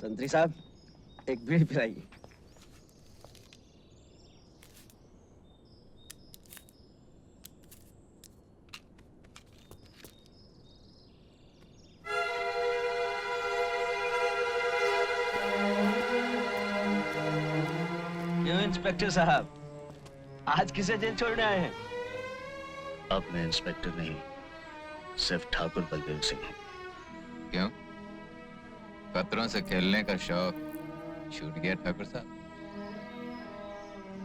संतरी साहब, एक बीड़ी पिलाइए। क्यों इंस्पेक्टर साहब, आज किसे जेल छोड़ने आए हैं? अब मैं इंस्पेक्टर नहीं, सिर्फ ठाकुर बलदेव सिंह हूँ। क्यों? खतरों से खेलने का शौक छूट गया ठाकुर साहब?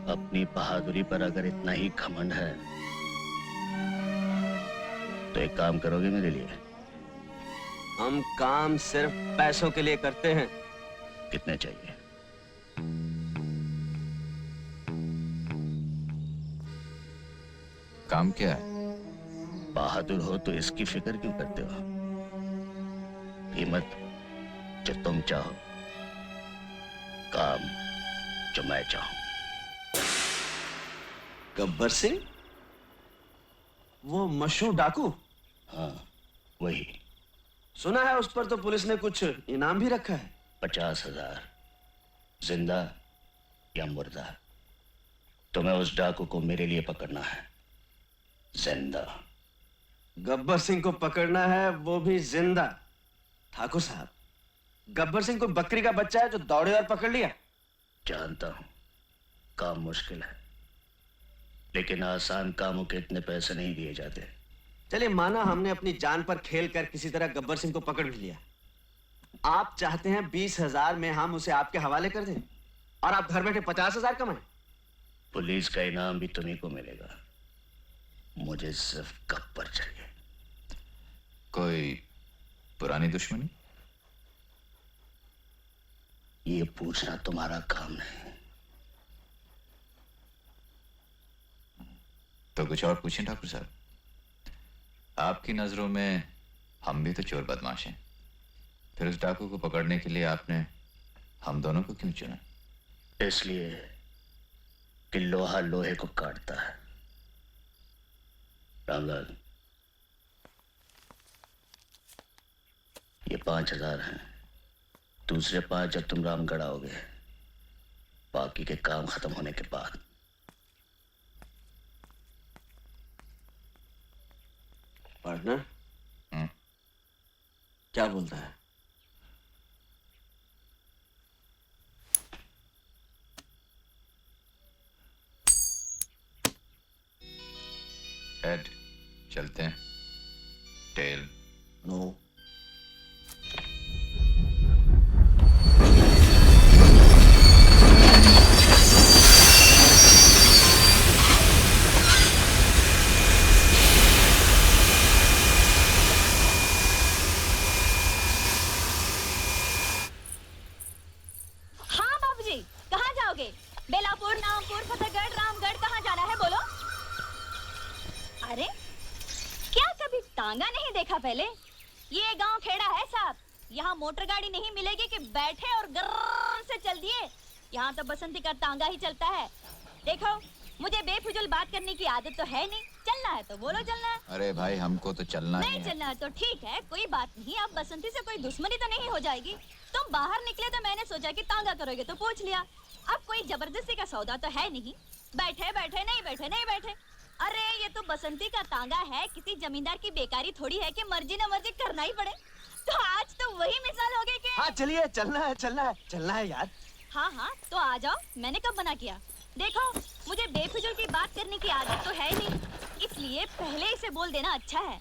अपनी बहादुरी पर अगर इतना ही घमंड है तो एक काम करोगे मेरे लिए? हम काम सिर्फ पैसों के लिए करते हैं। कितने चाहिए? काम क्या है? बहादुर हो तो इसकी फिक्र क्यों करते हो? कीमत जो तुम चाहो, काम जो मैं चाहूं। गब्बर सिंह, वो मशहूर डाकू? हाँ, वही। सुना है उस पर तो पुलिस ने कुछ इनाम भी रखा है। 50,000, जिंदा या मुर्दा। तुम्हें उस डाकू को मेरे लिए पकड़ना है, जिंदा। गब्बर सिंह को पकड़ना है, वो भी जिंदा। ठाकुर साहब, गब्बर सिंह कोई बकरी का बच्चा है जो दौड़े और पकड़ लिया? जानता हूं काम मुश्किल है, लेकिन आसान कामों के इतने पैसे नहीं दिए जाते। चलिए माना हमने अपनी जान पर खेल कर किसी तरह गब्बर सिंह को पकड़ भी लिया। आप चाहते हैं 20,000 में हम उसे आपके हवाले कर दें और आप घर बैठे 50,000 कमाएं? पुलिस का इनाम भी तुम्हीं को मिलेगा, मुझे सिर्फ गब्बर चाहिए। कोई पुरानी दुश्मनी? ये पूछना तुम्हारा काम नहीं। तो कुछ और पूछें ठाकुर साहब। आपकी नजरों में हम भी तो चोर बदमाश हैं, फिर उस डाकू को पकड़ने के लिए आपने हम दोनों को क्यों चुना? इसलिए कि लोहा लोहे को काटता है। रामलाल, ये 5,000 हैं। दूसरे 5 जब तुम रामगढ़ आओगे, बाकी के काम खत्म होने के बाद। पार्टनर, क्या बोलता है? हेड, चलते हैं। Tail, no. बेलापुर, नामपुर, फतेहगढ़, रामगढ़, कहाँ जाना है बोलो? अरे क्या कभी टांगा नहीं देखा पहले? ये गांव खेड़ा है साहब, यहाँ मोटर गाड़ी नहीं मिलेगी कि बैठे और गर्र से चल दिए। यहाँ तो बसंती का टांगा ही चलता है। देखो, मुझे बेफिजूल बात करने की आदत तो है नहीं। चलना है तो बोलो चलना है। अरे भाई हमको तो चलना नहीं चलना है तो ठीक है, कोई बात नहीं। अब बसंती से कोई दुश्मनी तो नहीं हो जाएगी। तुम बाहर निकले तो मैंने सोचा कि टांगा करोगे तो पूछ लिया। अब कोई जबरदस्ती का सौदा तो है नहीं। बैठे बैठे नहीं बैठे नहीं बैठे। अरे ये तो बसंती का टांगा है, किसी जमींदार की बेकारी थोड़ी है कि मर्जी न मर्जी करना ही पड़े। तो आज तो वही मिसाल हो गई कि हाँ चलिए, चलना है चलना है चलना है यार। हाँ हाँ तो आ जाओ, मैंने कब मना किया? देखो, मुझे बेफिजूल की बात करने की आदत तो है नहीं, इसलिए पहले इसे बोल देना अच्छा है।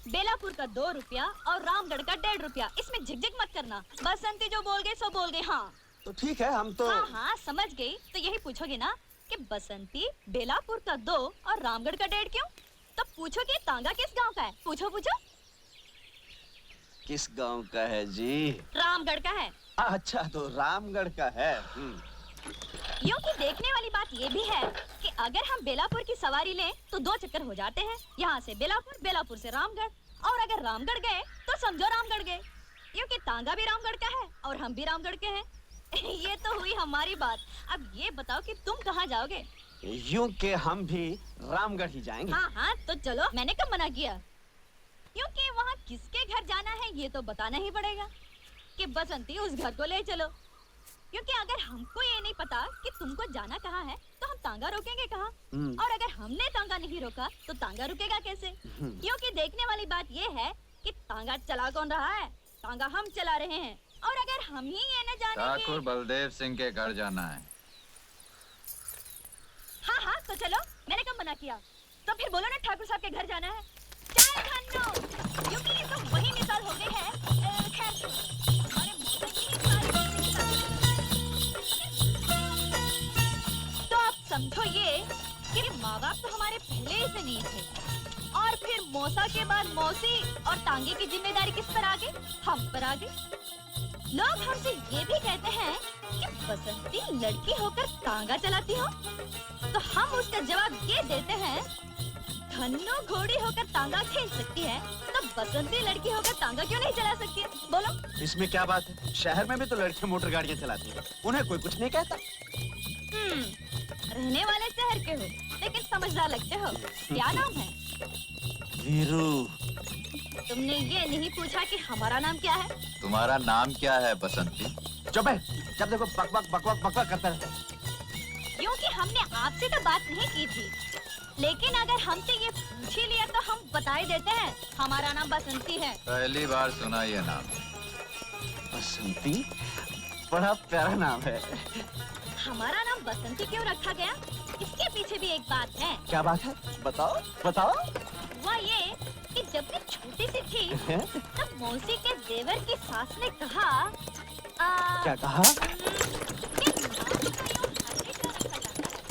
बेलापुर का 2 रुपया और रामगढ़ का 1.5 रुपया, इसमें झिकझिक मत करना। बसंती जो बोल गए सो बोल गए। हाँ तो ठीक है, हम तो हाँ हाँ समझ गई। तो यही पूछोगे ना कि बसंती बेलापुर का 2 और रामगढ़ का 1.5 क्यों? तो पूछो कि तांगा किस गांव का है? पूछो पूछो। किस गांव का है जी? रामगढ़ का है। अच्छा, तो रामगढ़ का है। यूं कि देखने वाली बात ये भी है कि अगर हम बेलापुर की सवारी लें तो 2 चक्कर हो जाते हैं। यहाँ से बेलापुर, बेलापुर से रामगढ़, और अगर रामगढ़ गए तो समझो रामगढ़ गए। यूं कि तांगा भी रामगढ़ का है और हम भी रामगढ़ के हैं। ये तो हुई हमारी बात। अब ये बताओ कि तुम कहाँ जाओगे? यूं कि हम भी रामगढ़ ही जाएंगे। हाँ हाँ तो चलो, मैंने कब मना किया? क्योंकि वहाँ किसके घर जाना है ये तो बताना ही पड़ेगा। कि बसंती उस घर को ले चलो, क्योंकि अगर हमको ये नहीं पता कि तुमको जाना कहाँ है तो हम तांगा रोकेंगे कहाँ? और अगर हमने तांगा नहीं रोका तो तांगा रुकेगा कैसे? क्योंकि देखने वाली बात ये है कि तांगा चला कौन रहा है? तांगा हम चला रहे हैं, और अगर हम ही ये न जाने ठाकुर बलदेव सिंह के घर जाना है। हाँ हाँ तो चलो, मैंने कब मना किया? तो फिर बोलो ना ठाकुर साहब के घर जाना है। चल धन्नो, क्योंकि ये तो वही मिसाल हो गई है। खैर, हमारे मौसम की ही सारी तो आप समझो ये कि माँ बाप तो हमारे पहले ही से नहीं थे, और फिर मौसा के बाद मौसी और तांगे की जिम्मेदारी किस पर आ गई? हम पर आ गई। लोग हमसे ये भी कहते हैं कि बसंती लड़की होकर तांगा चलाती हो, तो हम उसका जवाब ये देते हैं, धन्नो घोड़ी होकर तांगा खेल सकती है, तो बसंती लड़की होकर तांगा क्यों नहीं चला सकती है? बोलो। इसमें क्या बात है? शहर में भी तो लड़कियां मोटर गाड़ियां चलाती हैं, उन्हें कोई कुछ नहीं कहता। रहने वाले शहर के हो, लेकिन समझदार लगते हो। क्या नाम है? वीरू। तुमने ये नहीं पूछा कि हमारा नाम क्या है? तुम्हारा नाम क्या है बसंती? चुप है, जब देखो बक बक बक बक बक बक करता रहता है। क्योंकि हमने आपसे तो बात नहीं की थी, लेकिन अगर हमसे ये पूछ ही लिया तो हम बता ही देते हैं, हमारा नाम बसंती है। पहली बार सुना ये नाम। बसंती? बड़ा प्यारा नाम है। हमारा नाम बसंती क्यों रखा गया? इसके पीछे भी एक बात है। क्या बात है? बताओ बताओ। वह ये कि जब मैं छोटी सी थी तब मौसी के देवर की सास ने कहा क्या कहा? कि नाम का यूं हल्के क्यों रखा जाता है?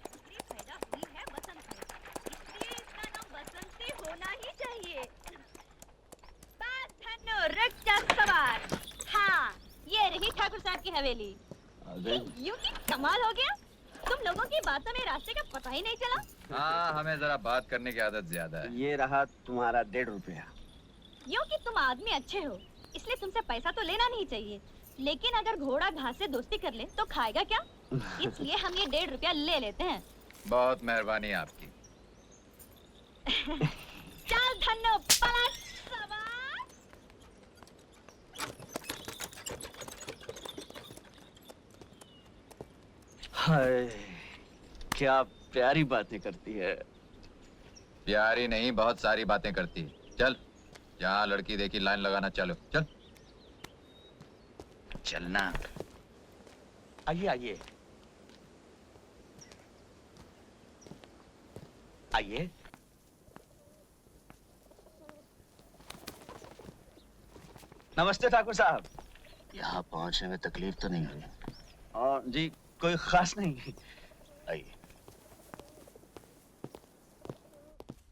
छोकरी पैदा हुई है बसंत में, इसलिए इसका नाम बसंती होना ही चाहिए। बस धन्नो, रुक जा सवार। हाँ, ये रही ठाकुर साहब की हवेली। यूं ही कमाल हो गया, तुम लोगों की बातों में रास्ते का पता ही नहीं चला। हाँ, हमें जरा बात करने की आदत ज्यादा है। ये रहा तुम्हारा 1.5 रुपया। यूं कि तुम आदमी अच्छे हो, इसलिए तुमसे पैसा तो लेना नहीं चाहिए, लेकिन अगर घोड़ा घास से दोस्ती कर ले तो खाएगा क्या? इसलिए हम ये 1.5 रुपया ले लेते हैं। बहुत मेहरबानी आपकी। चल धन्नो, पलट सवार। हाय, क्या प्यारी बातें करती है। प्यारी नहीं, बहुत सारी बातें करती है। चल, जहाँ लड़की देखी लाइन लगाना चालू। चल चलना। आइए आइए आइए। नमस्ते ठाकुर साहब। यहाँ पहुँचने में तकलीफ तो नहीं हुई? और जी कोई खास नहीं। आइए।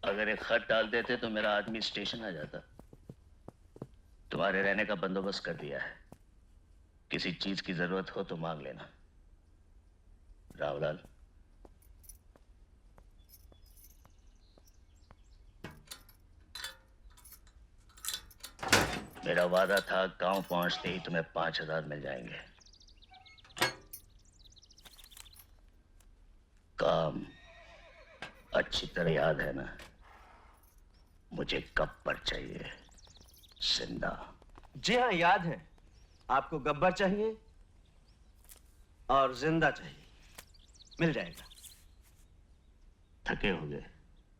अगर एक खत डाल देते तो मेरा आदमी स्टेशन आ जाता। तुम्हारे रहने का बंदोबस्त कर दिया है, किसी चीज की जरूरत हो तो मांग लेना। रावलाल। मेरा वादा था गांव पहुंचते ही तुम्हें 5,000 मिल जाएंगे। काम अच्छी तरह याद है ना? मुझे कब पर चाहिए? जिंदा। जी हाँ, याद है। आपको गब्बर चाहिए और जिंदा चाहिए। मिल जाएगा। थके हो गए,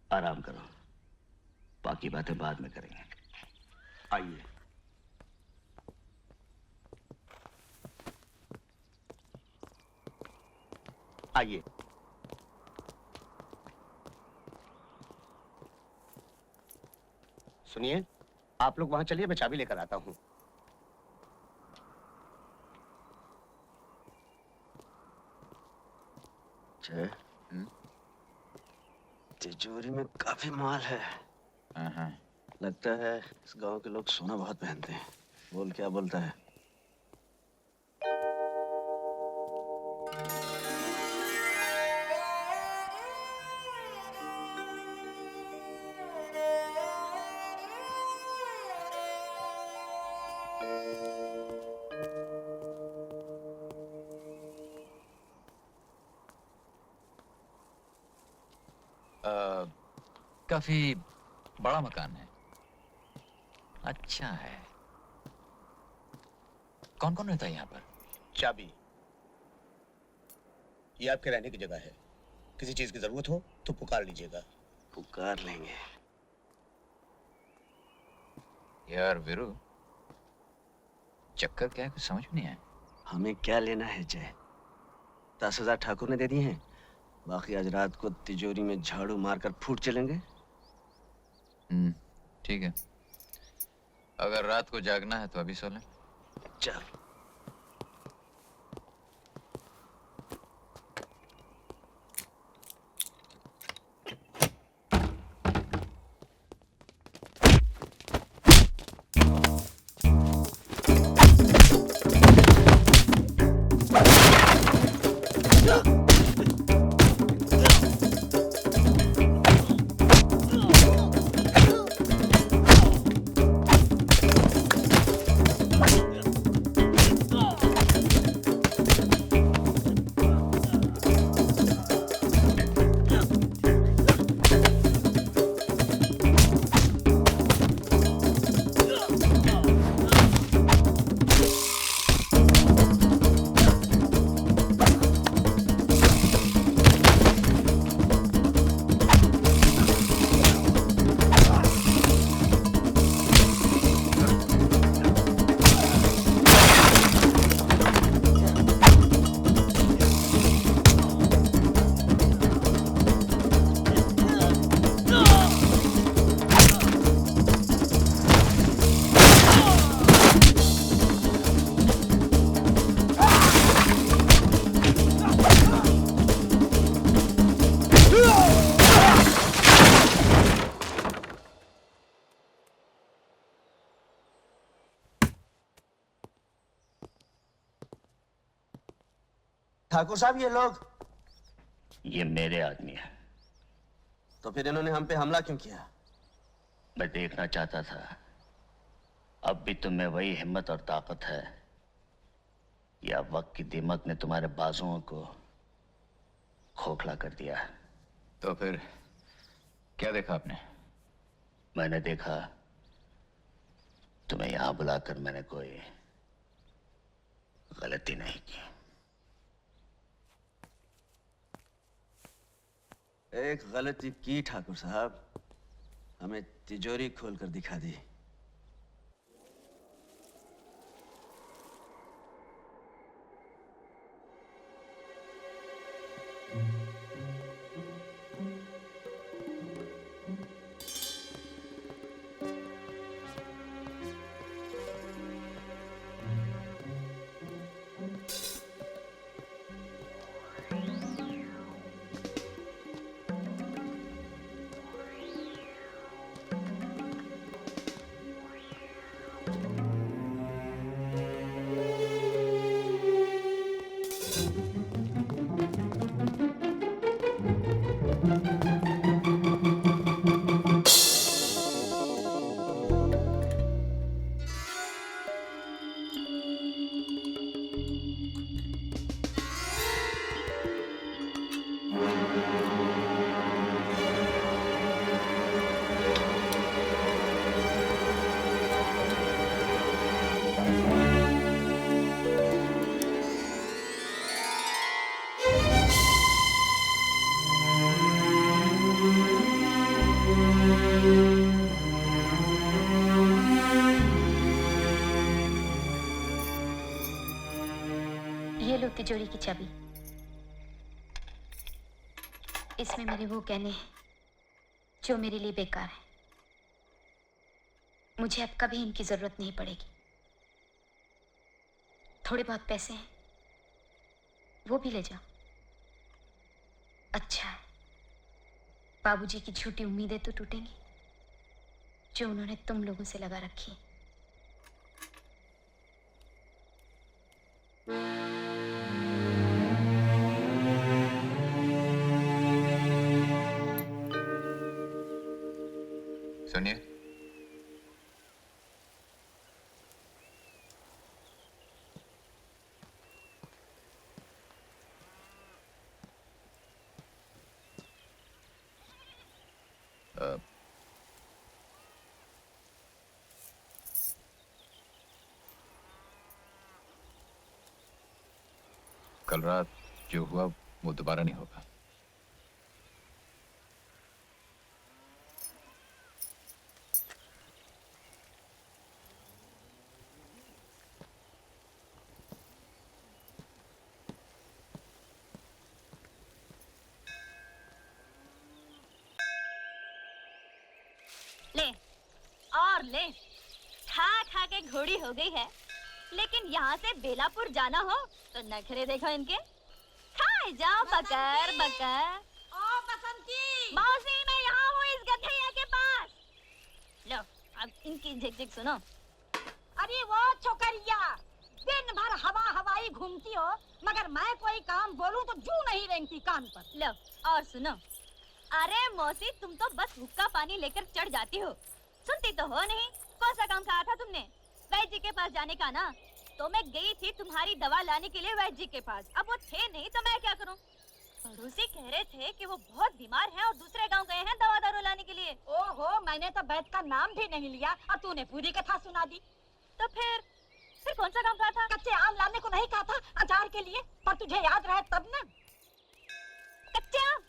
आराम करो, बाकी बातें बाद में करेंगे। आइए। आइए। सुनिए, आप लोग वहां चलिए, मैं चाबी लेकर आता हूँ। तिजोरी में काफी माल है। लगता है इस गांव के लोग सोना बहुत पहनते हैं। बोल क्या बोलता है? काफी बड़ा मकान है। अच्छा है। कौन कौन रहता है यहाँ पर? चाबी, ये आपके रहने की जगह है। किसी चीज की जरूरत हो तो पुकार लीजिएगा। पुकार लेंगे। यार वीरू, चक्कर क्या है कुछ समझ में नहीं आया। हमें क्या लेना है जय? 10,000 ठाकुर ने दे दिए हैं, बाकी आज रात को तिजोरी में झाड़ू मारकर फूट चलेंगे। ठीक है, अगर रात को जागना है तो अभी सो लें। चल। ठाकुर साहब, ये लोग? ये मेरे आदमी है। तो फिर इन्होंने हम पे हमला क्यों किया? मैं देखना चाहता था अब भी तुम्हें वही हिम्मत और ताकत है या वक्त की दीमक ने तुम्हारे बाजुओं को खोखला कर दिया है। तो फिर क्या देखा आपने? मैंने देखा तुम्हें यहां बुलाकर मैंने कोई गलती नहीं की। एक गलती की ठाकुर साहब, हमें तिजोरी खोलकर दिखा दी। ये लो तिजोरी की चाबी। इसमें मेरे वो गहने हैं जो मेरे लिए बेकार हैं। मुझे अब कभी इनकी जरूरत नहीं पड़ेगी। थोड़े बहुत पैसे हैं, वो भी ले जाओ। अच्छा है, बाबूजी की झूठी उम्मीदें तो टूटेंगी जो उन्होंने तुम लोगों से लगा रखी। सुनिए, कल रात जो हुआ वो दोबारा नहीं होगा। ले और ले, खा खा के घोड़ी हो गई है, लेकिन यहाँ से बेलापुर जाना हो तो नखरे देखो इनके। खाए जाओ बकर बकर। ओ बसंती, मौसी मैं यहाँ हूँ इस गधैया के पास। लो अब इनकी झिक-झिक सुनो। अरे वो छोकरिया, दिन भर हवा हवाई घूमती हो, मगर मैं कोई काम बोलूं तो जू नहीं रेंगती कान पर। लो और सुनो। अरे मौसी तुम तो बस हुक्का पानी लेकर चढ़ जाती हो, सुनती तो हो नहीं। कौन सा काम कहा था तुमने? वैद्य जी के पास जाने का ना। तो मैं गई थी तुम्हारी दवा लाने के लिए वैद्य जी के पास, अब वो थे नहीं तो मैं क्या करूं? पड़ोसी कह रहे थे कि वो बहुत बीमार हैं और दूसरे गांव गए हैं दवा दारू लाने के लिए। ओहो, मैंने तो वैद्य का नाम भी नहीं लिया और तूने पूरी कथा सुना दी। तो फिर कौन सा काम कहा था? कच्चे आम लाने को नहीं कहा था अचार के लिए, पर तुझे याद रहे तब ना। कच्चे आम?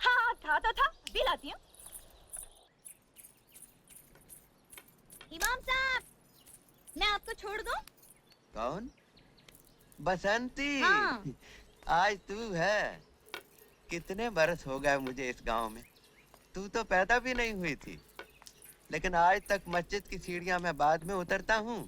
हाँ था तो था, अभी लाती हूँ। इमाम साहब, मैं आपको छोड़ दूं? कौन? बसंती। हाँ। आज तू है। कितने बरस हो गए मुझे इस गांव में, तू तो पैदा भी नहीं हुई थी, लेकिन आज तक मस्जिद की सीढ़ियां मैं बाद में उतरता हूँ,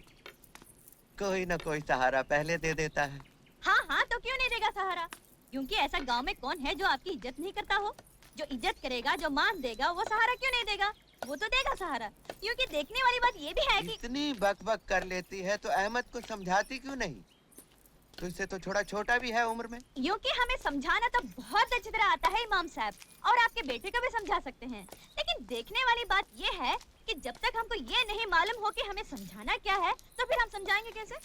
कोई ना कोई सहारा पहले दे देता है। हाँ हाँ, तो क्यों नहीं देगा सहारा? क्योंकि ऐसा गांव में कौन है जो आपकी इज्जत नहीं करता हो? जो इज्जत करेगा, जो मान देगा, वो सहारा क्यों नहीं देगा? वो तो देगा सहारा। क्योंकि देखने वाली बात ये भी है कि इतनी बकबक कर लेती है तो अहमद को समझाती क्यों नहीं? तुझसे तो थोड़ा छोटा भी है उम्र में। क्योंकि हमें समझाना तो बहुत अच्छी तरह आता है इमाम साहब, और आपके बेटे को भी समझा सकते हैं। लेकिन देखने वाली बात ये है कि जब तक हमको ये नहीं मालूम हो कि हमें समझाना क्या है, तो फिर हम समझाएंगे कैसे?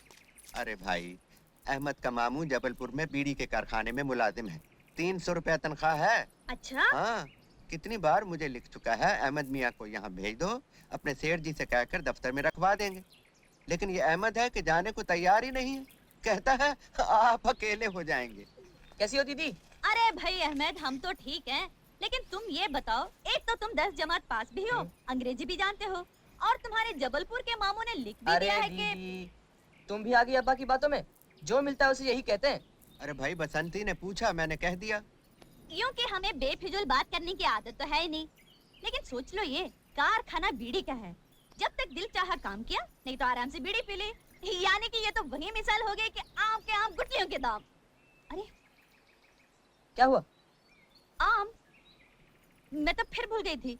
अरे भाई, अहमद का मामू जबलपुर में बीड़ी के कारखाने में मुलाजिम है, 300 रुपया तनख्वाह है। अच्छा? हाँ, कितनी बार मुझे लिख चुका है, अहमद मियाँ को यहाँ भेज दो, अपने सेठ जी से कहकर दफ्तर में रखवा देंगे। लेकिन ये अहमद है कि जाने को तैयार ही नहीं है, कहता है आप अकेले हो जाएंगे। कैसी हो दीदी? अरे भाई अहमद, हम तो ठीक हैं, लेकिन तुम ये बताओ, एक तो तुम 10 जमात पास भी हो, अंग्रेजी भी जानते हो, और तुम्हारे जबलपुर के मामू ने लिख भी दिया है कि दीदी, तुम भी आ गई अब्बा की बातों में। जो मिलता है उसे यही कहते हैं। अरे भाई, बसंती ने पूछा, मैंने कह दिया। क्योंकि हमें बेफिजूल बात करने की आदत तो है ही नहीं। लेकिन सोच लो, ये कारखाना बीड़ी का है, जब तक दिल चाहा काम किया, नहीं तो आराम से बीड़ी पी ली। यानी कि ये तो वही मिसाल हो गई कि आम के आम गुठलियों के दाम। अरे क्या हुआ? आम? मैं तो फिर भूल गई थी।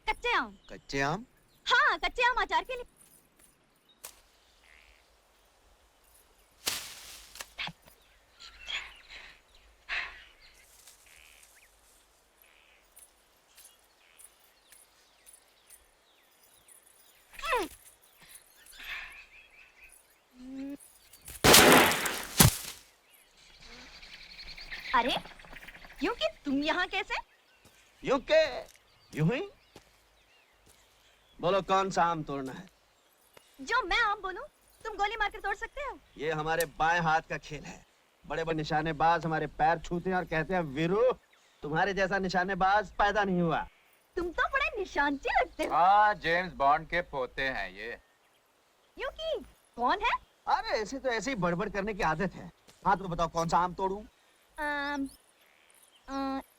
कच्चे आम। कच्चे आम? हाँ, कच्चे आम अचार के लिए। अरे क्योंकि तुम यहाँ कैसे? यूं के यूं ही। बोलो कौन सा आम तोड़ना है? जो मैं आम बोलूं, तुम गोली मार कर तोड़ सकते हो। ये हमारे बाएं हाथ का खेल है। बड़े बड़े निशानेबाज हमारे पैर छूते हैं और कहते हैं वीरू, तुम्हारे जैसा निशानेबाज पैदा नहीं हुआ। तुम तो बड़े निशानची लगते हो। हाँ, जेम्स बॉन्ड के पोते हैं ये। क्योंकि कौन है? अरे ऐसे तो ऐसे ही बड़बड़ करने की आदत है। हाँ तो बताओ कौन सा आम तोड़ूं?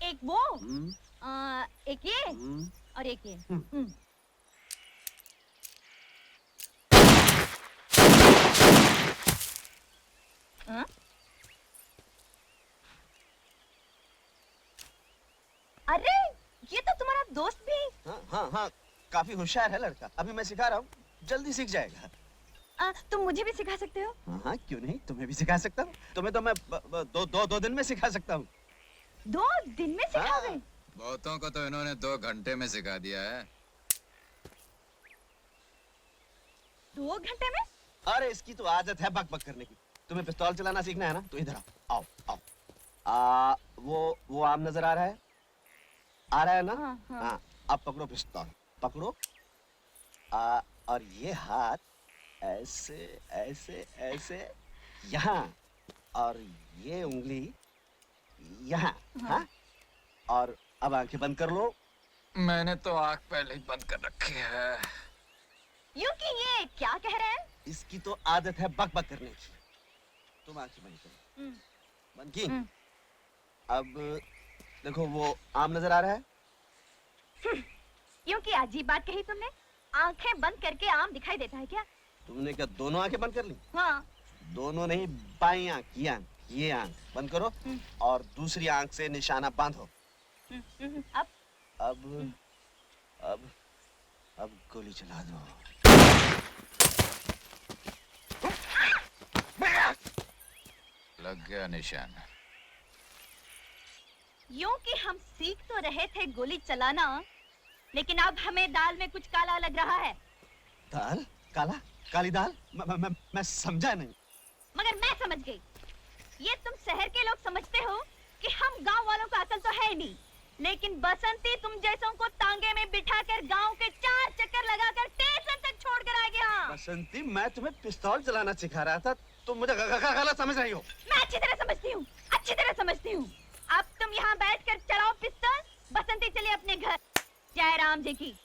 एक वो, एक ये और एक ये। अरे ये तो तुम्हारा दोस्त भी। हाँ हाँ हाँ, काफी होशियार है लड़का। अभी मैं सिखा रहा हूँ, जल्दी सीख जाएगा। तुम मुझे भी सिखा सकते हो? हाँ हाँ, क्यों नहीं, तुम्हें भी सिखा सकता हूँ। तुम्हें तो मैं दो दिन में सिखा सकता हूँ। 2 दिन में सिखाओगे? बहुतों को तो इन्होंने 2 घंटे में सिखा दिया है। 2 घंटे में? अरे इसकी तो आदत है बक बक करने की। तुम्हें पिस्तौल चलाना सीखना है ना, तो इधर आओ आओ आओ। वो आम नजर आ रहा है? आ रहा है ना? हाँ, हाँ। हाँ, अब पकड़ो पिस्तौल, पकड़ो। और ये हाथ ऐसे ऐसे ऐसे यहाँ, और ये उंगली यहाँ, हाँ? और अब आंखें बंद कर लो। मैंने तो आंख पहले ही बंद कर रखी है। यूं कि ये क्या कह रहे हैं? इसकी तो आदत है बक बक करने की। तुम आंखें बंद करो। बंद की? अब देखो वो आम नजर आ रहा है? यूं कि अजीब बात कही तुमने। आंखें बंद करके आम दिखाई देता है क्या? तुमने क्या दोनों आंखें बंद कर ली? हाँ। दोनों नहीं, बाई आंख, ये आंख बंद करो और दूसरी आंख से निशाना बांधो। अब अब गोली चला दो। लग गया निशान। यूं कि हम सीख तो रहे थे गोली चलाना, लेकिन अब हमें दाल में कुछ काला लग रहा है। दाल? काला? काली दाल? मैं समझा नहीं। मगर मैं समझ गई। ये तुम शहर के लोग समझते हो कि हम गांव वालों को अकल तो है नहीं, लेकिन बसंती तुम जैसों को तांगे में बिठाकर गांव के 4 चक्कर लगाकर स्टेशन तक छोड़ कर आ गया। बसंती, मैं तुम्हें पिस्तौल चलाना सिखा रहा था, तुम मुझे गलत समझ रही हो। मैं अच्छी तरह समझती हूँ, अच्छी तरह समझती हूँ। अब तुम यहाँ बैठकर चलाओ पिस्तौल, बसंती चलिए अपने घर। जय राम जी की।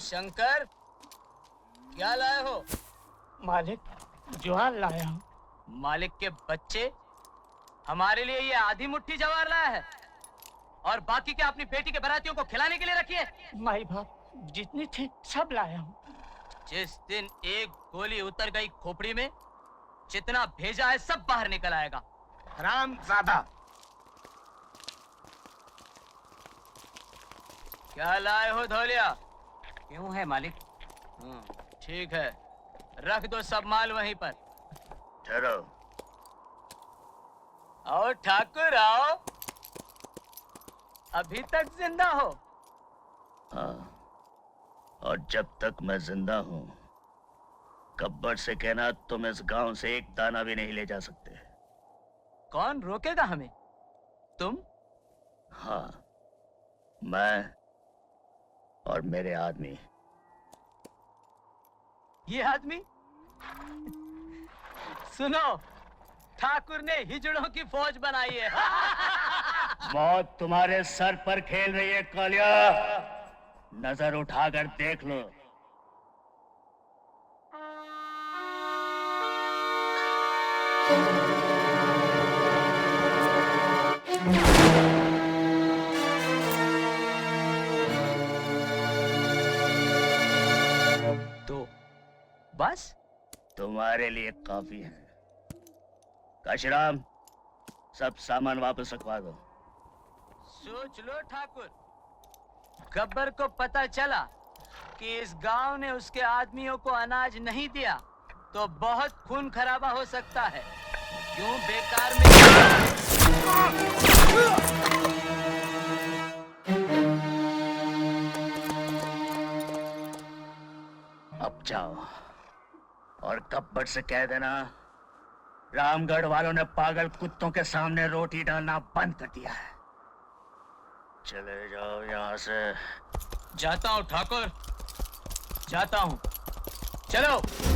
शंकर, क्या लाए हो? मालिक, ज्वार लाया हूँ। मालिक के बच्चे, हमारे लिए ये आधी मुट्ठी जवार लाया है और बाकी क्या अपनी बेटी के बारातियों को खिलाने के लिए रखी है? माई बाप जितनी थी सब लाया हूँ। जिस दिन एक गोली उतर गई खोपड़ी में, जितना भेजा है सब बाहर निकल आएगा। हरामजादा। क्या लाए हो धोलिया? क्यों है मालिक? ठीक है, रख दो सब माल वहीं पर। ठहरो। आओ ठाकुर आओ, अभी तक जिंदा हो? हाँ, और जब तक मैं जिंदा हूं गब्बर से कहना तुम इस गांव से एक दाना भी नहीं ले जा सकते। कौन रोकेगा हमें? तुम? हाँ, मैं और मेरे आदमी। ये आदमी? सुनो, ठाकुर ने हिजड़ों की फौज बनाई है। मौत तुम्हारे सर पर खेल रही है कालिया, नजर उठाकर देख लो। तो बस तुम्हारे लिए काफी है। काशीराम, सब सामान वापस रखवा दो। सोच लो ठाकुर, गब्बर को पता चला कि इस गांव ने उसके आदमियों को अनाज नहीं दिया तो बहुत खून खराबा हो सकता है। क्यों बेकार में? अब जाओ और गब्बर से कह देना रामगढ़ वालों ने पागल कुत्तों के सामने रोटी डालना बंद कर दिया है। चले जाओ यहाँ से। जाता हूँ ठाकुर, जाता हूँ। चलो।